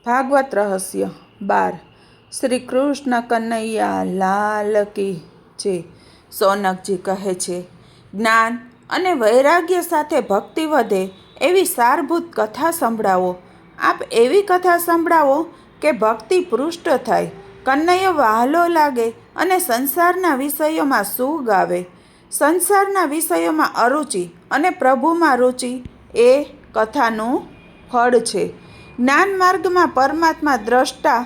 ભાગવત રહસ્ય 12 શ્રી કૃષ્ણ કનૈયા લાલ કી જય। સોનકજી કહે છે, જ્ઞાન અને વૈરાગ્ય સાથે ભક્તિ વધે એવી સારભૂત કથા સંભળાવો। આપ એવી કથા સંભળાવો કે ભક્તિ પૃષ્ઠ થાય, કનૈયો વહાલો લાગે અને સંસારના વિષયોમાં સુગ આવે। સંસારના વિષયોમાં અરુચિ અને પ્રભુમાં રુચિ એ કથાનું ફળ છે। જ્ઞાન માર્ગમાં પરમાત્મા દ્રષ્ટા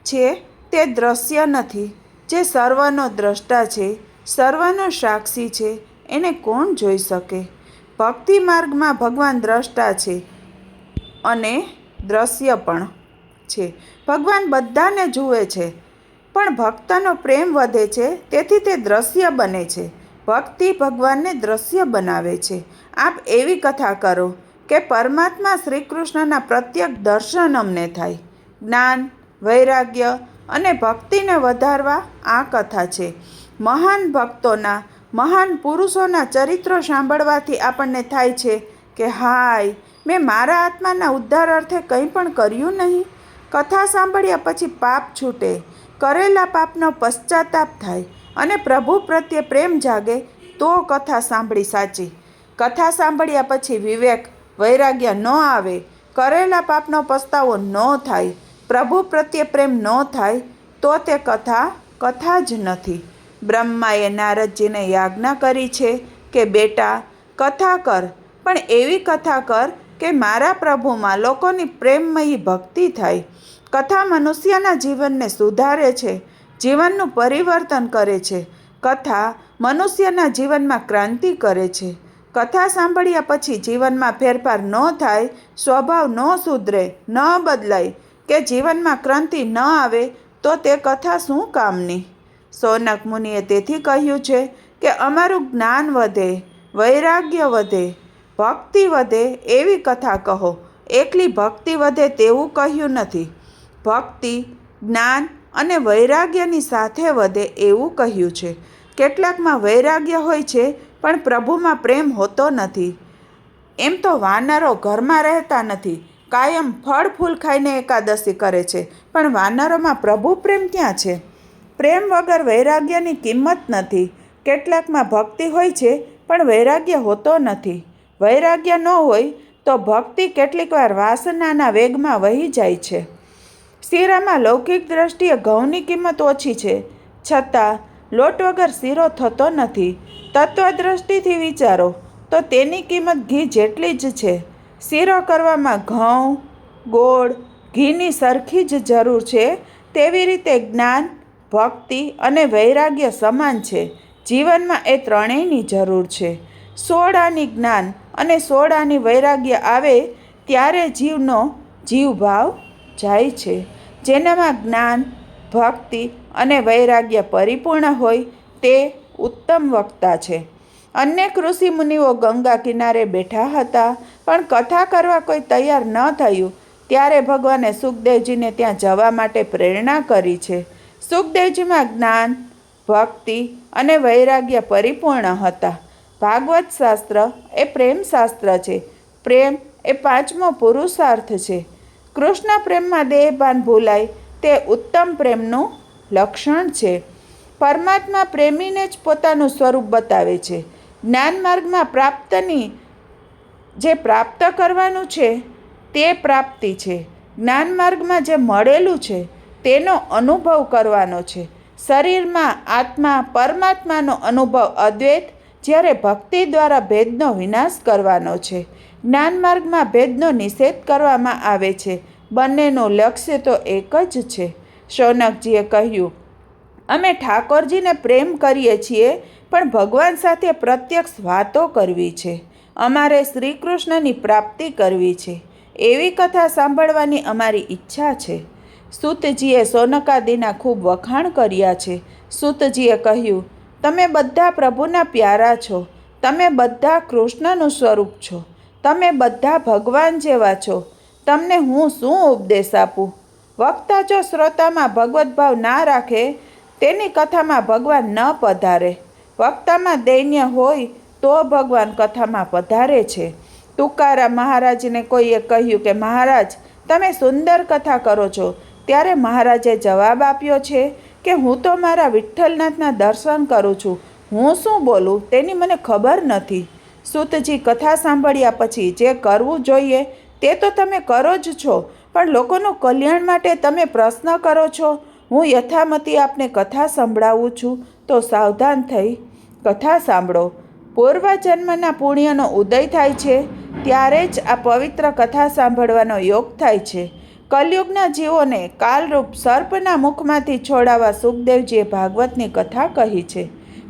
છે, તે દ્રશ્ય નથી। જે સર્વનો દ્રષ્ટા છે, સર્વનો સાક્ષી છે, એને કોણ જોઈ શકે? ભક્તિ માર્ગમાં ભગવાન દ્રષ્ટા છે અને દ્રશ્ય પણ છે। ભગવાન બધાને જુએ છે, પણ ભક્તનો પ્રેમ વધે છે, તેથી તે દ્રશ્ય બને છે। ભક્તિ ભગવાનને દ્રશ્ય બનાવે છે। આપ એવી કથા કરો કે પરમાત્મા શ્રી કૃષ્ણના પ્રત્યક્ષ દર્શન અમને થાય। જ્ઞાન, વૈરાગ્ય અને ભક્તિને વધારવા આ કથા છે। મહાન ભક્તોના, મહાન પુરુષોના ચરિત્રો સાંભળવાથી આપણને થાય છે કે હાય, મેં મારા આત્માના ઉદ્ધાર અર્થે કંઈ પણ કર્યું નહીં। કથા સાંભળ્યા પછી પાપ છૂટે, કરેલા પાપનો પશ્ચાતાપ થાય અને પ્રભુ પ્રત્યે પ્રેમ જાગે તો કથા સાંભળી સાચી। કથા સાંભળ્યા પછી વિવેક, વૈરાગ્ય ન આવે, કરેલા પાપનો પસ્તાવો ન થાય, પ્રભુ પ્રત્યે પ્રેમ ન થાય તો તે કથા જ નથી। બ્રહ્માએ નારદજીને યાજ્ઞા કરી છે કે બેટા, કથા કર, પણ એવી કથા કર કે મારા પ્રભુમાં લોકોની પ્રેમમયી ભક્તિ થાય। કથા મનુષ્યના જીવનને સુધારે છે, જીવનનું પરિવર્તન કરે છે। કથા મનુષ્યના જીવનમાં ક્રાંતિ કરે છે। કથા સાંભળ્યા પછી જીવનમાં ફેરફાર ન થાય, સ્વભાવ ન સુધરે, ન બદલાય કે જીવનમાં ક્રાંતિ ન આવે તો તે કથા શું કામની? સોનક મુનિએ તેથી કહ્યું છે કે અમારું જ્ઞાન વધે, વૈરાગ્ય વધે, ભક્તિ વધે એવી કથા કહો। એકલી ભક્તિ વધે તેવું કહ્યું નથી, ભક્તિ, જ્ઞાન અને વૈરાગ્યની સાથે વધે એવું કહ્યું છે। કેટલાકમાં વૈરાગ્ય હોય છે પણ પ્રભુમાં પ્રેમ હોતો નથી। એમ તો વાનરો ઘરમાં રહેતા નથી, કાયમ ફળ ફૂલ ખાઈને એકાદશી કરે છે, પણ વાનરોમાં પ્રભુ પ્રેમ ક્યાં છે? પ્રેમ વગર વૈરાગ્યની કિંમત નથી। કેટલાકમાં ભક્તિ હોય છે પણ વૈરાગ્ય હોતો નથી। વૈરાગ્ય ન હોય તો ભક્તિ કેટલીક વાર વાસનાના વેગમાં વહી જાય છે। શીરામાં લૌકિક દ્રષ્ટિએ ઘઉંની કિંમત ઓછી છે, છતાં લોટ વગર શીરો થતો નથી। તત્વ દ્રષ્ટિથી વિચારો તો તેની કિંમત ઘી જેટલી જ છે। શીરો કરવામાં ઘઉં, ગોળ, ઘીની સરખી જ જરૂર છે, તેવી રીતે જ્ઞાન, ભક્તિ અને વૈરાગ્ય સમાન છે। જીવનમાં એ ત્રણેયની જરૂર છે। 16 આની જ્ઞાન અને 16 આની વૈરાગ્ય આવે ત્યારે જીવનો જીવભાવ જાય છે। જેનામાં જ્ઞાન, ભક્તિ અને વૈરાગ્ય પરિપૂર્ણ હોય તે ઉત્તમ વક્તા છે। અનેક ઋષિ મુનિઓ ગંગા કિનારે બેઠા હતા, પણ કથા કરવા કોઈ તૈયાર ન થયું ત્યારે ભગવાને સુખદેવજીને ત્યાં જવા માટે પ્રેરણા કરી છે। સુખદેવજીમાં જ્ઞાન, ભક્તિ અને વૈરાગ્ય પરિપૂર્ણ હતા। ભાગવત શાસ્ત્ર એ પ્રેમ શાસ્ત્ર છે। પ્રેમ એ પાંચમો પુરુષાર્થ છે। કૃષ્ણ પ્રેમમાં દેહભાન ભૂલાય તે ઉત્તમ પ્રેમનું લક્ષણ છે। પરમાત્મા પ્રેમીને જ પોતાનું સ્વરૂપ બતાવે છે। જ્ઞાન માર્ગમાં જે પ્રાપ્ત કરવાનું છે તે પ્રાપ્તિ છે। જ્ઞાન માર્ગમાં જે મળેલું છે તેનો અનુભવ કરવાનો છે। શરીરમાં આત્મા પરમાત્માનો અનુભવ અદ્વૈત, જ્યારે ભક્તિ દ્વારા ભેદનો વિનાશ કરવાનો છે। જ્ઞાન માર્ગમાં ભેદનો નિષેધ કરવામાં આવે છે। બંનેનું લક્ષ્ય તો એક જ છે। શૌનકજીએ કહ્યું, અમે ઠાકોરજીને પ્રેમ કરીએ છીએ, પણ ભગવાન સાથે પ્રત્યક્ષ વાતો કરવી છે। અમારે શ્રી કૃષ્ણની પ્રાપ્તિ કરવી છે, એવી કથા સાંભળવાની અમારી ઈચ્છા છે। સૂતજીએ શૌનકાદિના ખૂબ વખાણ કર્યા છે। સૂતજીએ કહ્યું, તમે બધા પ્રભુના પ્યારા છો, તમે બધા કૃષ્ણનું સ્વરૂપ છો, તમે બધા ભગવાન જેવા છો, તમને હું શું ઉપદેશ આપું? વક્તા જો શ્રોતામાં ભગવત ભાવ ના રાખે, તેની કથામાં ભગવાન ન પધારે। વક્તામાં દૈન્ય હોય તો ભગવાન કથામાં પધારે છે। તુકારામ મહારાજને કોઈએ કહ્યું કે મહારાજ, તમે સુંદર કથા કરો છો. ત્યારે મહારાજે જવાબ આપ્યો છે કે હું તો મારા વિઠ્ઠલનાથના દર્શન કરું છું. હું શું બોલું તેની મને ખબર નથી. સૂતજી કથા સાંભળ્યા પછી જે કરવું જોઈએ તે તો તમે કરો જ છો, પણ લોકોનું કલ્યાણ માટે તમે પ્રશ્ન કરો છો. હું યથામતી આપને કથા સંભળાવું છું, તો સાવધાન થઈ કથા સાંભળો. પૂર્વજન્મના પુણ્યનો ઉદય થાય છે ત્યારે જ આ પવિત્ર કથા સાંભળવાનો યોગ થાય છે. કલયુગના જીવોને કાલરૂપ સર્પના મુખમાંથી છોડાવવા સુખદેવજીએ ભાગવતની કથા કહી છે.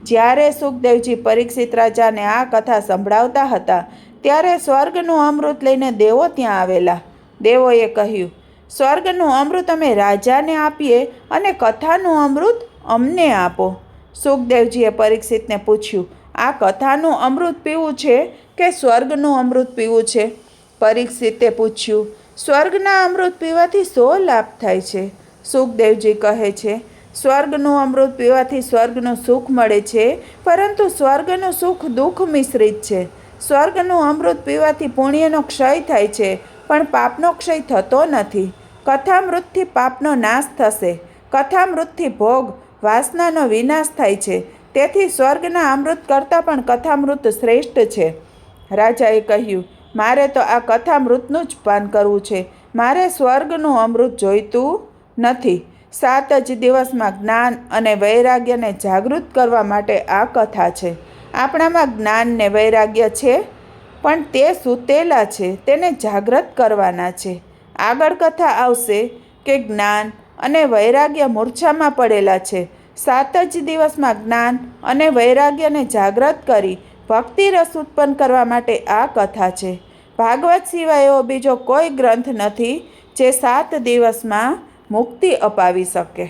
જ્યારે સુખદેવજી પરીક્ષિત રાજાને આ કથા સંભળાવતા હતા ત્યારે સ્વર્ગનું અમૃત લઈને દેવો ત્યાં આવેલા. દેવોએ કહ્યું, સ્વર્ગનું અમૃત અમે રાજાને આપીએ અને કથાનું અમૃત અમને આપો. સુખદેવજીએ પરીક્ષિતને પૂછ્યું, આ કથાનું અમૃત પીવું છે કે સ્વર્ગનું અમૃત પીવું છે? પરીક્ષિતે પૂછ્યું, સ્વર્ગના અમૃત પીવાથી 100 લાભ થાય છે. સુખદેવજી કહે છે, સ્વર્ગનું અમૃત પીવાથી સ્વર્ગનું સુખ મળે છે, પરંતુ સ્વર્ગનું સુખ દુઃખ મિશ્રિત છે. સ્વર્ગનું અમૃત પીવાથી પુણ્યનો ક્ષય થાય છે, પણ પાપનો ક્ષય થતો નથી. કથામૃતથી પાપનો નાશ થશે. કથામૃતથી ભોગ વાસનાનો વિનાશ થાય છે. તેથી સ્વર્ગના અમૃત કરતાં પણ કથામૃત શ્રેષ્ઠ છે. રાજાએ કહ્યું, મારે તો આ કથામૃતનું જ પાન કરવું છે. મારે સ્વર્ગનું અમૃત જોઈતું નથી. 7 જ દિવસમાં જ્ઞાન અને વૈરાગ્યને જાગૃત કરવા માટે આ કથા છે. આપણામાં જ્ઞાન ને વૈરાગ્ય છે, પણ તે સૂતેલા છે, તેને જાગૃત કરવાના છે. આગળ કથા આવશે કે જ્ઞાન અને વૈરાગ્ય મૂર્છામાં પડેલા છે. 7 જ દિવસમાં જ્ઞાન અને વૈરાગ્યને જાગૃત કરી ભક્તિ રસ ઉત્પન્ન કરવા માટે આ કથા છે. ભાગવત સિવાય એવો બીજો કોઈ ગ્રંથ નથી જે 7 દિવસમાં મુક્તિ અપાવી શકે.